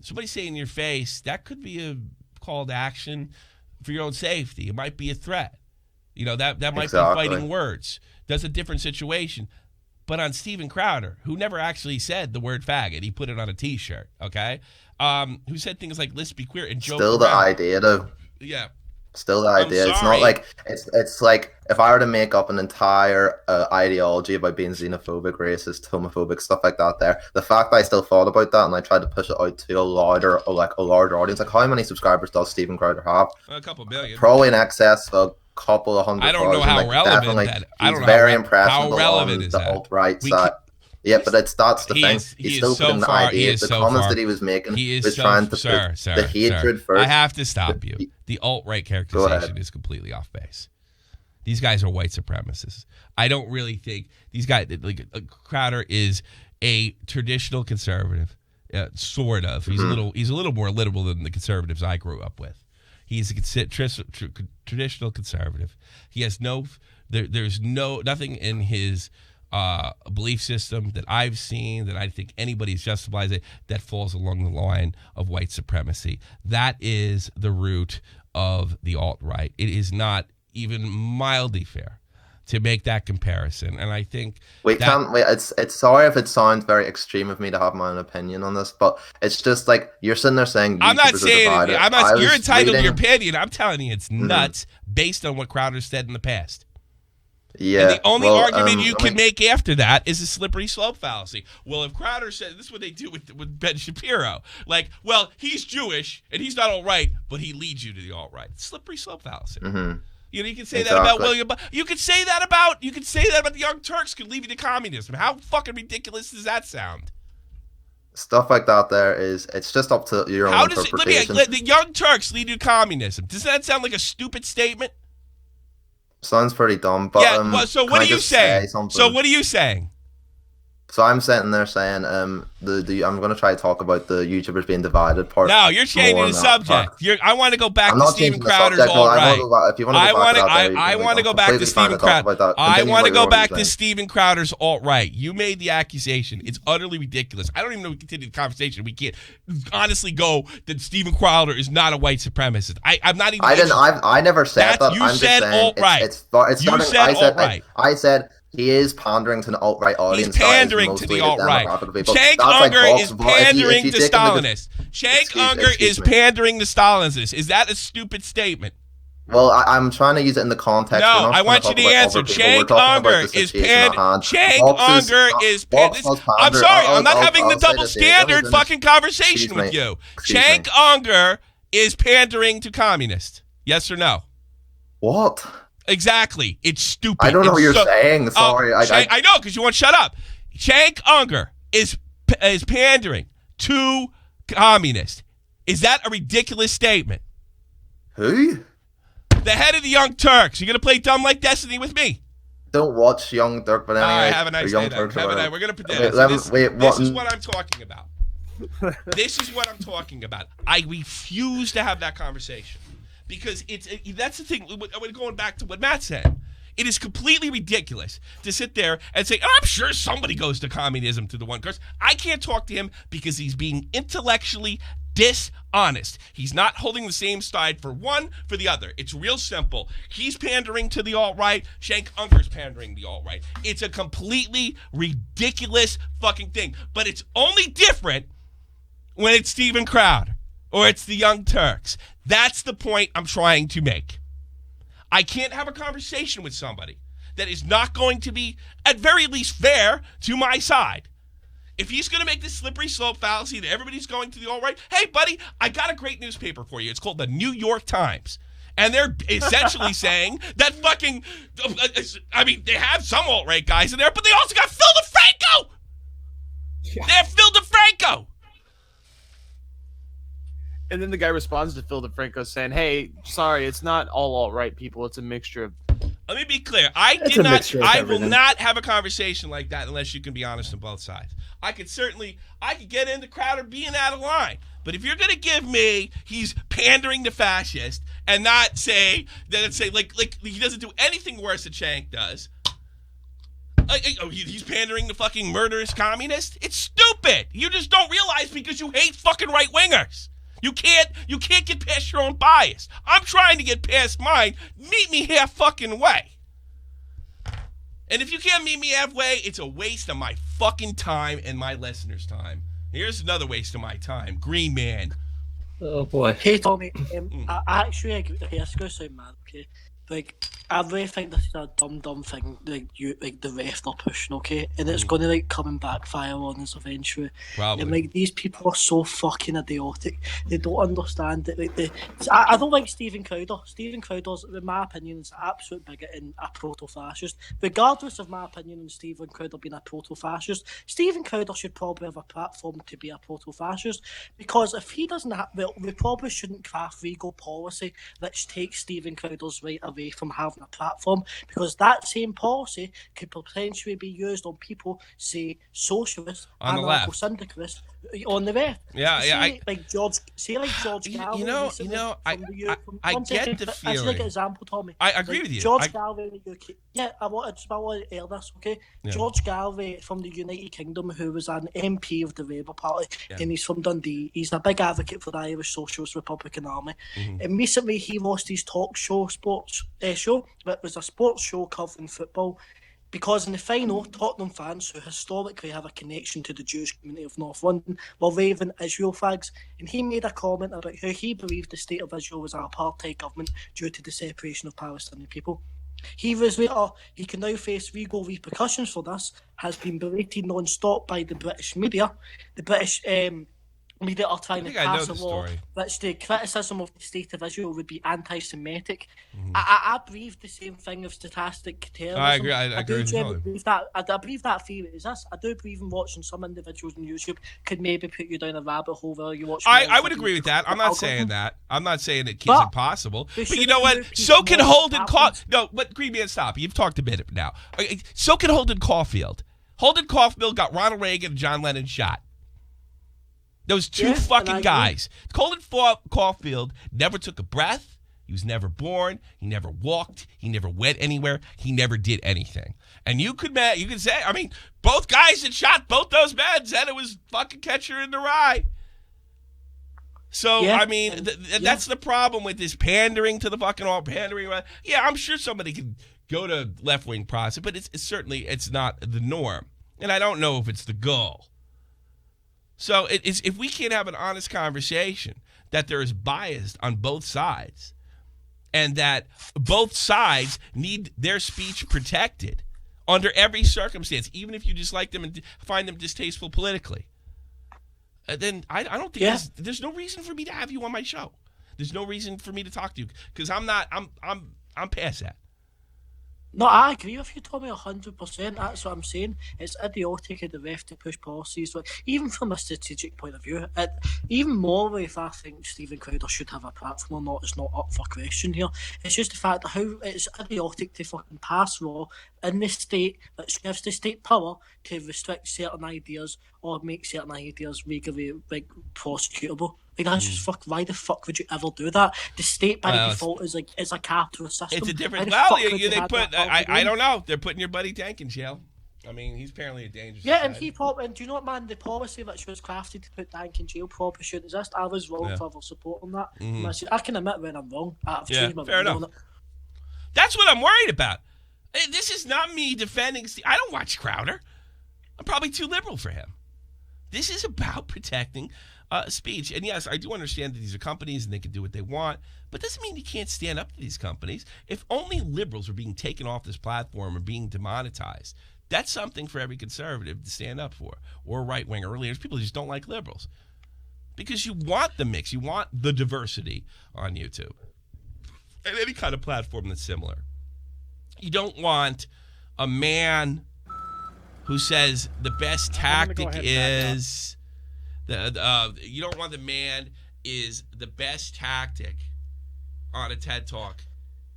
Somebody saying in your face, that could be a call to action for your own safety. It might be a threat. You know, that might be fighting words. That's a different situation. But on Steven Crowder, who never actually said the word faggot, he put it on a T-shirt, okay? Who said things like, let's be queer and joke Still the around. idea, though. Yeah. Still the idea. It's sorry. not like it's like if I were to make up an entire ideology about being xenophobic, racist, homophobic, stuff like that. There, the fact that I still thought about that and I tried to push it out to a larger audience. Like, how many subscribers does Steven Crowder have? A couple million. Probably in excess of a couple of hundred. I don't know how like, relevant definitely, that. I don't he's know very how impressionable relevant on is the that. alt-right We side. Yeah, but that's the thing. He He's is still so putting the far- he idea. is The so comments far- that he was making He is was so, trying to sir, put sir, the hatred sir. first. I have to stop you. The alt-right characterization is completely off base. These guys are white supremacists. I don't really think these guys, like Crowder is a traditional conservative, sort of. He's a little more literal than the conservatives I grew up with. He's a traditional conservative. He has there's nothing in his belief system that I've seen that I think anybody's justifies it that falls along the line of white supremacy. That is the root of the alt-right. It is not even mildly fair to make that comparison, and I think it's sorry if it sounds very extreme of me to have my own opinion on this, but it's just like you're sitting there saying I'm not YouTubers are saying divided. you're entitled to your reading- opinion. I'm telling you it's nuts based on what Crowder said in the past. Yeah, And the only well, argument you can make after that is a slippery slope fallacy. Well, if Crowder said, this is what they do with Ben Shapiro. Like, well, he's Jewish and he's not all right, but he leads you to the all right. Slippery slope fallacy. Mm-hmm. You know, you can say that about William. You could say that about the Young Turks could lead you to communism. How fucking ridiculous does that sound? Stuff like that. It's just up to your own interpretation. Let the Young Turks lead you to communism. Does that sound like a stupid statement? Sounds pretty dumb, but yeah. So what are you saying? So what are you saying? So I'm sitting there saying, I'm going to try to talk about the YouTubers being divided part. No, you're changing the subject. I want to go back to Steven Crowder's all right. I want to go back to Steven Crowder. I want to go back to Steven Crowder's alt-right. You made the accusation. It's utterly ridiculous. I don't even know if we continue the conversation. We can't honestly go that Steven Crowder is not a white supremacist. I'm not even. I never said that. You said alt-right. You said alt-right. I said. He is pandering to an alt-right audience. He's pandering to the alt-right. Cenk Unger is pandering to Stalinists. Cenk Unger is pandering to Stalinists. Is that a stupid statement? Well, I'm trying to use it in the context. No, I want you to answer. Cenk Unger is I'm sorry, I'm not having the double standard fucking conversation with you. Cenk Unger is pandering to communists. Yes or no? What? Exactly. It's stupid. I don't know what you're saying. Sorry. I know, because you won't shut up. Cenk Unger is pandering to communists. Is that a ridiculous statement? Who? The head of the Young Turks. You going to play dumb like Destiny with me? Don't watch Young Turk, but anyway. All right, have a nice day then. We're going to pretend. This is what I'm talking about. This is what I'm talking about. I refuse to have that conversation. Because that's the thing, going back to what Matt said. It is completely ridiculous to sit there and say, I'm sure somebody goes to communism to the one course. I can't talk to him because he's being intellectually dishonest. He's not holding the same side for one, for the other. It's real simple. He's pandering to the alt-right. Cenk Unger's pandering the alt-right. It's a completely ridiculous fucking thing. But it's only different when it's Steven Crowder or it's the Young Turks. That's the point I'm trying to make. I can't have a conversation with somebody that is not going to be, at very least, fair to my side. If he's going to make this slippery slope fallacy that everybody's going to the alt-right, hey, buddy, I got a great newspaper for you. It's called the New York Times. And they're essentially saying that fucking, I mean, they have some alt-right guys in there, but they also got Phil DeFranco. Yeah. They have Phil DeFranco. And then the guy responds to Phil DeFranco saying, hey, sorry, it's not all alt-right people. It's a mixture of... Let me be clear. I will not have a conversation like that unless you can be honest on both sides. I could get into Crowder being out of line. But if you're going to give me, he's pandering to fascist and not say, like he doesn't do anything worse than Cenk does. He's pandering to fucking murderous communist? It's stupid. You just don't realize because you hate fucking right-wingers. You can't get past your own bias. I'm trying to get past mine. Meet me half fucking way. And if you can't meet me halfway, it's a waste of my fucking time and my listeners' time. Here's another waste of my time. Green Man. Oh boy. Hey Tommy, I actually agree. Okay, this is gonna sound mad, okay? Like, I really think this is a dumb thing, like the ref are pushing, okay? And it's gonna like come and backfire on us eventually. Probably. And like these people are so fucking idiotic. They don't understand it. Like I don't like Steven Crowder. Steven Crowder's, in my opinion, is an absolute bigot and a proto-fascist. Regardless of my opinion on Steven Crowder being a proto-fascist, Steven Crowder should probably have a platform to be a proto-fascist, because if he doesn't have, well, we probably shouldn't craft legal policy that takes Steven Crowder's right away from having a platform, because that same policy could potentially be used on people, say, socialists, on the left, syndicalists, on the left. Like George Galloway. I get the feeling. As like an example, Tommy. I agree with you. George Galloway in the UK. Yeah, I want to air this, okay? Yeah. George Galloway from the United Kingdom, who was an MP of the Labour Party, and he's from Dundee. He's a big advocate for the Irish Socialist Republican Army. And recently he lost his talk show, sports show, that was a sports show covering football, because in the final, Tottenham fans, who historically have a connection to the Jewish community of North London, were waving Israel flags, and he made a comment about how he believed the state of Israel was an apartheid government due to the separation of Palestinian people. He was later, he can now face legal repercussions for this, has been berated non-stop by the British media. The British media are trying to pass a law which the criticism of the state of Israel would be anti-Semitic. I believe the same thing of statistic terrorism. I agree. I agree believe that. I believe that theory is this. I do believe in watching some individuals on YouTube could maybe put you down a rabbit hole where you watch. I would agree with that. I'm not saying that. I'm not saying it is impossible. But you know what? So can Holden Caulfield. No, but Green Man, stop. You've talked a bit now. So can Holden Caulfield. Holden Caulfield got Ronald Reagan and John Lennon shot. Those two fucking guys. Holden Caulfield never took a breath. He was never born. He never walked. He never went anywhere. He never did anything. And you could say, I mean, both guys that shot both those men said it was fucking catcher in the rye. So, I mean, that's the problem with this pandering to the fucking all pandering. Yeah, I'm sure somebody could go to left-wing process, but it's certainly it's not the norm. And I don't know if it's the goal. So if we can't have an honest conversation that there is bias on both sides and that both sides need their speech protected under every circumstance, even if you dislike them and find them distasteful politically, then I don't think there's no reason for me to have you on my show. There's no reason for me to talk to you because I'm past that. No, I agree with you, Tommy, 100%. That's what I'm saying. It's idiotic of the ref to push policies, but even from a strategic point of view, even more if I think Steven Crowder should have a platform or not is not up for question here. It's just the fact that how it's idiotic to fucking pass law in the state that gives the state power to restrict certain ideas or make certain ideas legally prosecutable. Like that's just why the fuck would you ever do that? The state by default is a capitalist system. It's a different. Well, I don't know. They're putting your buddy Tank in jail. I mean, he's apparently a dangerous. Yeah, and society. and do you know what, man? The policy which was crafted to put Dank in jail probably should exist. I was wrong for ever supporting that. Mm-hmm. I can admit when I'm wrong. I've Yeah, changed my fair mind on enough. it. That's what I'm worried about. This is not me defending Steve. I don't watch Crowder. I'm probably too liberal for him. This is about protecting speech. And yes, I do understand that these are companies and they can do what they want, but it doesn't mean you can't stand up to these companies. If only liberals are being taken off this platform or being demonetized, that's something for every conservative to stand up for, or right-wing or leaders. People just don't like liberals because you want the mix. You want the diversity on YouTube and any kind of platform that's similar. You don't want a man who says the best tactic is you don't want the man is the best tactic on a TED Talk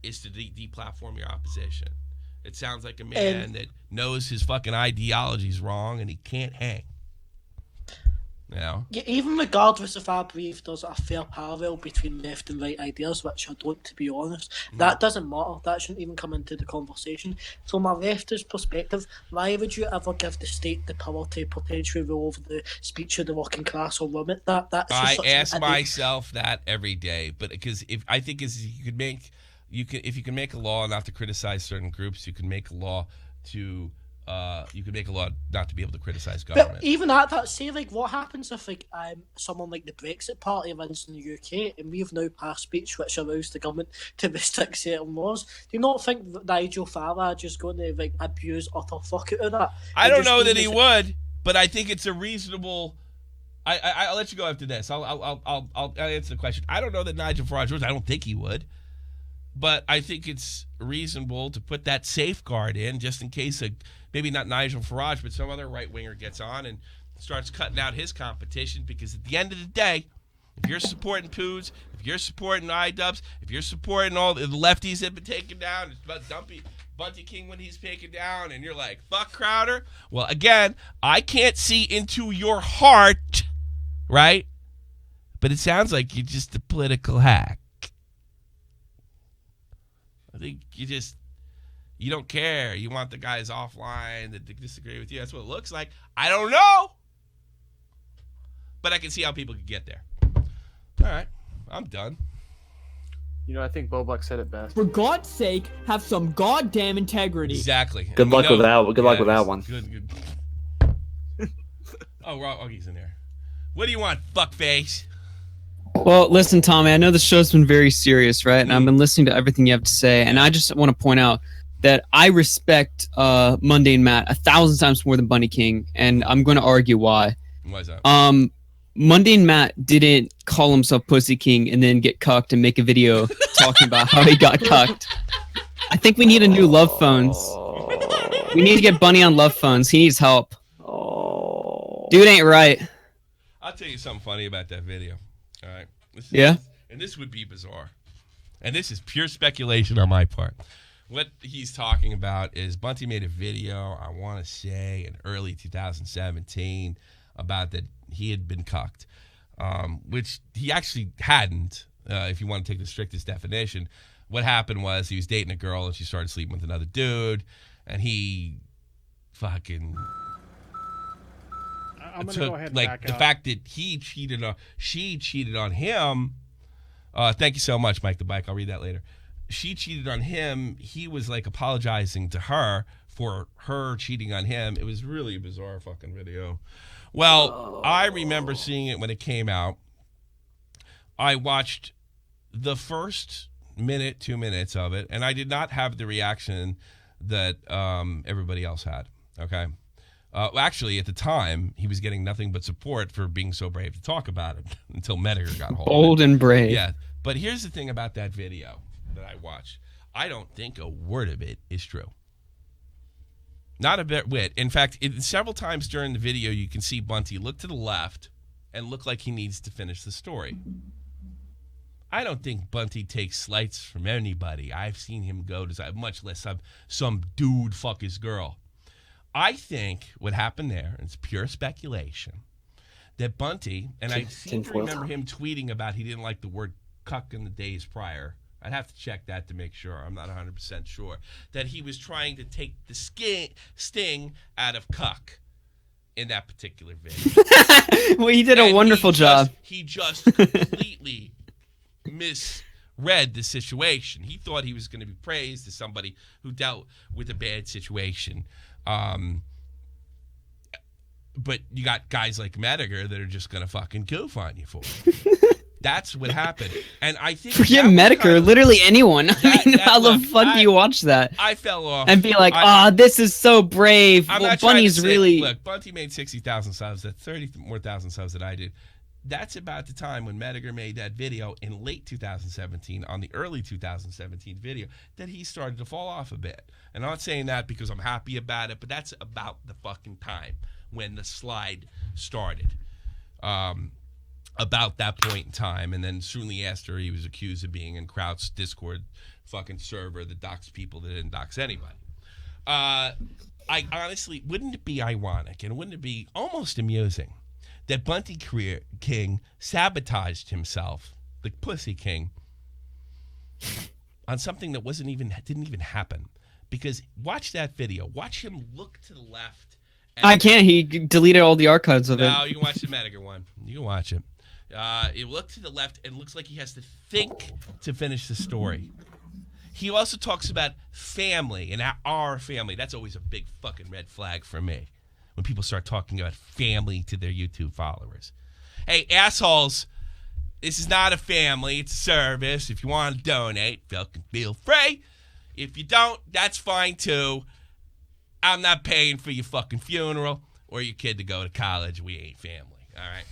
is to deplatform your opposition. It sounds like a man that knows his fucking ideology is wrong and he can't hang. You know? Yeah, even regardless if I believe there's a fair parallel between left and right ideas, which I don't, to be honest, that doesn't matter. That shouldn't even come into the conversation. From a leftist perspective, why would you ever give the state the power to potentially rule over the speech of the working class or limit that? I ask myself that every day, but because if you can make a law not to criticize certain groups, you can make a law to not to be able to criticize government. But even at that, say like what happens if like someone like the Brexit Party wins in the UK and we've now passed speech which allows the government to restrict certain laws? Do you not think that Nigel Farage is going to like abuse utter fuck out of that? I don't know that he would, but I think it's a reasonable. I'll let you go after this. I'll answer the question. I don't know that Nigel Farage would. I don't think he would. But I think it's reasonable to put that safeguard in just in case, maybe not Nigel Farage, but some other right-winger gets on and starts cutting out his competition. Because at the end of the day, if you're supporting Poods, if you're supporting iDubbbz, if you're supporting all the lefties that have been taken down, it's about Bunty King when he's taken down, and you're like, fuck Crowder. Well, again, I can't see into your heart, right? But it sounds like you're just a political hack. I think you don't care. You want the guys offline that disagree with you. That's what it looks like. I don't know. But I can see how people could get there. All right. I'm done. You know, I think Bobak said it best. For God's sake, have some goddamn integrity. Exactly. Good luck with that. Good luck with that one. Good. Oh, he's in there. What do you want, fuckface? Well, listen, Tommy, I know the show's been very serious, right? And I've been listening to everything you have to say, and I just want to point out that I respect Mundane Matt 1,000 times more than Bunty King, and I'm going to argue why. Why is that? Mundane Matt didn't call himself Pussy King and then get cucked and make a video talking about how he got cucked. I think we need a new Love Phones. We need to get Bunny on Love Phones. He needs help. Dude ain't right. I'll tell you something funny about that video. All right. This would be bizarre. And this is pure speculation on my part. What he's talking about is Bunty made a video, I want to say, in early 2017 about that he had been cucked, which he actually hadn't, if you want to take the strictest definition. What happened was he was dating a girl and she started sleeping with another dude, and he fucking... I'm gonna go ahead and back the up. fact that she cheated on him. Thank you so much, Mike the Bike. I'll read that later. She cheated on him. He was like apologizing to her for her cheating on him. It was really a bizarre fucking video. Well, I remember seeing it when it came out. I watched the first 2 minutes of it, and I did not have the reaction that everybody else had. Okay. Actually, at the time, he was getting nothing but support for being so brave to talk about it until Medgar got hold of it. Bold and brave. Yeah, but here's the thing about that video that I watched. I don't think a word of it is true. Not a bit wit. In fact, several times during the video, you can see Bunty look to the left and look like he needs to finish the story. I don't think Bunty takes slights from anybody. I've seen him go to, much less some dude fuck his girl. I think what happened there, and it's pure speculation, that Bunty, and I seem to remember him tweeting about he didn't like the word cuck in the days prior I'd have to check that to make sure. I'm not 100% sure that he was trying to take the sting out of cuck in that particular video. Well, he did a wonderful job. He just completely misread the situation. He thought he was going to be praised as somebody who dealt with a bad situation. But you got guys like Mediger that are just going to fucking goof on you for it. That's what happened. And I think forget Mediger, literally anyone. I mean, how the fuck do you watch that? I fell off. And be like, this is so brave. Well, Bunny's really... Look, Bunty made 60,000 subs. That's 30 more thousand subs that I did. That's about the time when Mediger made that video in late 2017, on the early 2017 video, that he started to fall off a bit. And I'm not saying that because I'm happy about it, but that's about the fucking time when the slide started. About that point in time, and then shortly after, he was accused of being in Kraut's Discord fucking server that doxed people that didn't dox anybody. I honestly, wouldn't it be ironic, and wouldn't it be almost amusing, that Bunty King sabotaged himself, the Pussy King, on something that didn't even happen? Because watch that video. Watch him look to the left. I can't. He deleted all the archives of it. No, you can watch the Mediger one. You can watch it. It looks to the left and looks like he has to think to finish the story. He also talks about family and our family. That's always a big fucking red flag for me when people start talking about family to their YouTube followers. Hey, assholes, this is not a family. It's a service. If you want to donate, feel free. If you don't, that's fine too. I'm not paying for your fucking funeral or your kid to go to college. We ain't family. All right?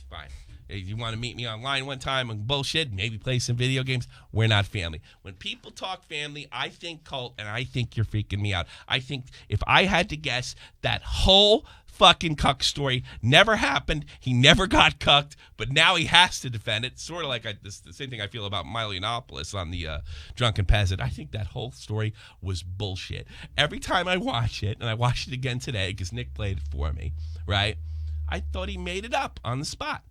Fine. If you want to meet me online one time and bullshit, maybe play some video games, we're not family. When people talk family, I think cult, and I think you're freaking me out. I think if I had to guess, that whole fucking cuck story never happened. He never got cucked, but now he has to defend it. Sort of like the same thing I feel about Milo Yiannopoulos on the Drunken Peasant. I think that whole story was bullshit. Every time I watch it, and I watched it again today because Nick played it for me, right? I thought he made it up on the spot.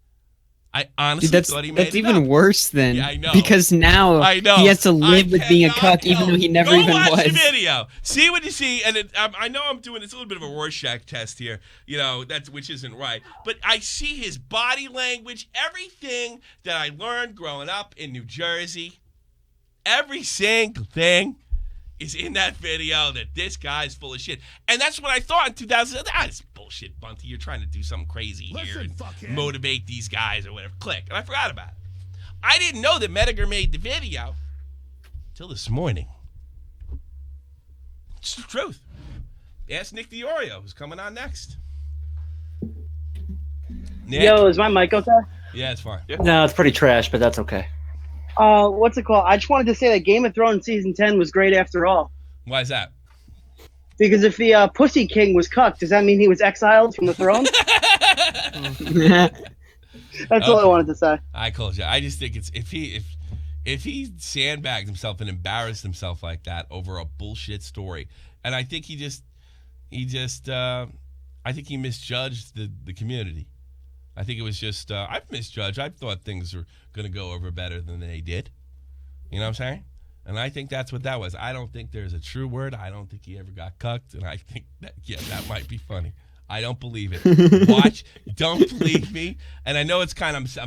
I honestly thought he made it up. That's even worse than, yeah, I know. Because now he has to live with being a cuck, even though he never even was. Go watch the video. See what you see, and I know I'm doing it's a little bit of a Rorschach test here, which isn't right. But I see his body language, everything that I learned growing up in New Jersey, every single thing is in that video that this guy's full of shit. And that's what I thought in 2000. It's bullshit, Bunty. You're trying to do something crazy here and motivate these guys or whatever. Click. And I forgot about it. I didn't know that Mediger made the video until this morning. It's the truth. Ask Nick DiOrio, who's coming on next. Nick? Yo, is my mic okay? Yeah, it's fine. Yeah. No, it's pretty trash, but that's okay. What's it called? I just wanted to say that Game of Thrones Season 10 was great after all. Why is that? Because if the Pussy King was cucked, does that mean he was exiled from the throne? That's all I wanted to say. I called you. I just think it's if he sandbagged himself and embarrassed himself like that over a bullshit story, and I think I think he misjudged the community. I think it was just I've misjudged. I thought things were going to go over better than they did. You know what I'm saying? And I think that's what that was. I don't think there's a true word. I don't think he ever got cucked, and I think that that might be funny. I don't believe it. Watch. Don't believe me. And I know it's kind of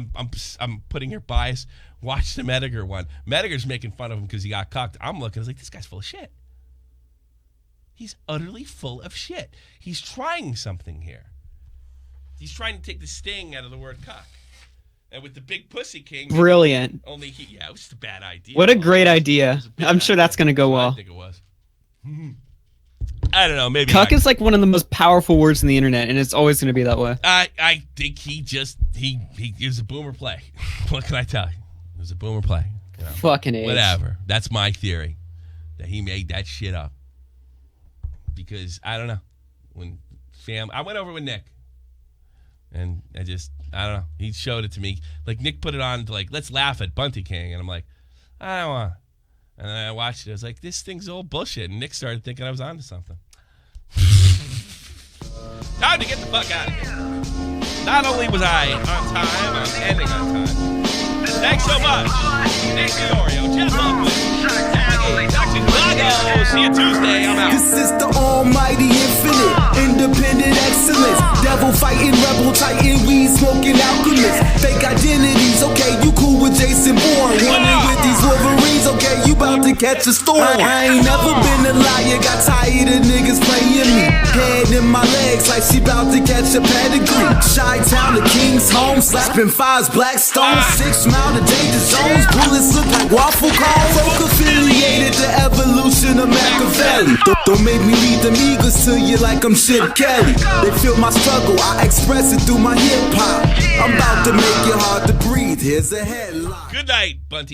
I'm putting your bias. Watch the Mediger one. Mediger's making fun of him because he got cucked. I'm looking. I was like, this guy's full of shit. He's utterly full of shit. He's trying something here. He's trying to take the sting out of the word cuck. And with the big Pussy King... Brilliant. Only he... Yeah, it was a bad idea. What a great idea. I'm sure that's going to go well. I think it was. I don't know. Maybe cuck is like one of the most powerful words in the internet, and it's always going to be that way. I think it was a boomer play. What can I tell you? It was a boomer play. You know, fucking age. Whatever. That's my theory. That he made that shit up. Because, I don't know. I went over with Nick. And I don't know. He showed it to me. Like, Nick put it on to, like, let's laugh at Bunty King. And I'm like, I don't want to. And then I watched it. I was like, this thing's all bullshit. And Nick started thinking I was onto something. Time to get the fuck out of here. Not only was I on time, I'm ending on time. Thanks so much. Nick Fiorio, Jeff Buckley, Aggie, Dr. Glago. See you Tuesday. I'm out. This is the almighty infinite, independent excellence. Devil fighting, rebel titan, weed smoking alchemist. Fake identities, okay, you cool with Jason Bourne. Running with these Wolverines, okay, you about to catch a storm. I ain't never been a liar, got tired of niggas playing me. Head in my legs like she about to catch a pedigree. Chi-town, the king's home, slapping fives, black stones. 6 mile to danger zones, bullets look like waffle cones. Folk affiliated to evolution of Machiavelli. Don't make me lead them eagles to you like I'm Chip Kelly. They feel my struggle, I express it through my hip hop. I'm about to make it hard to breathe, here's a headline. Good night, Bunty.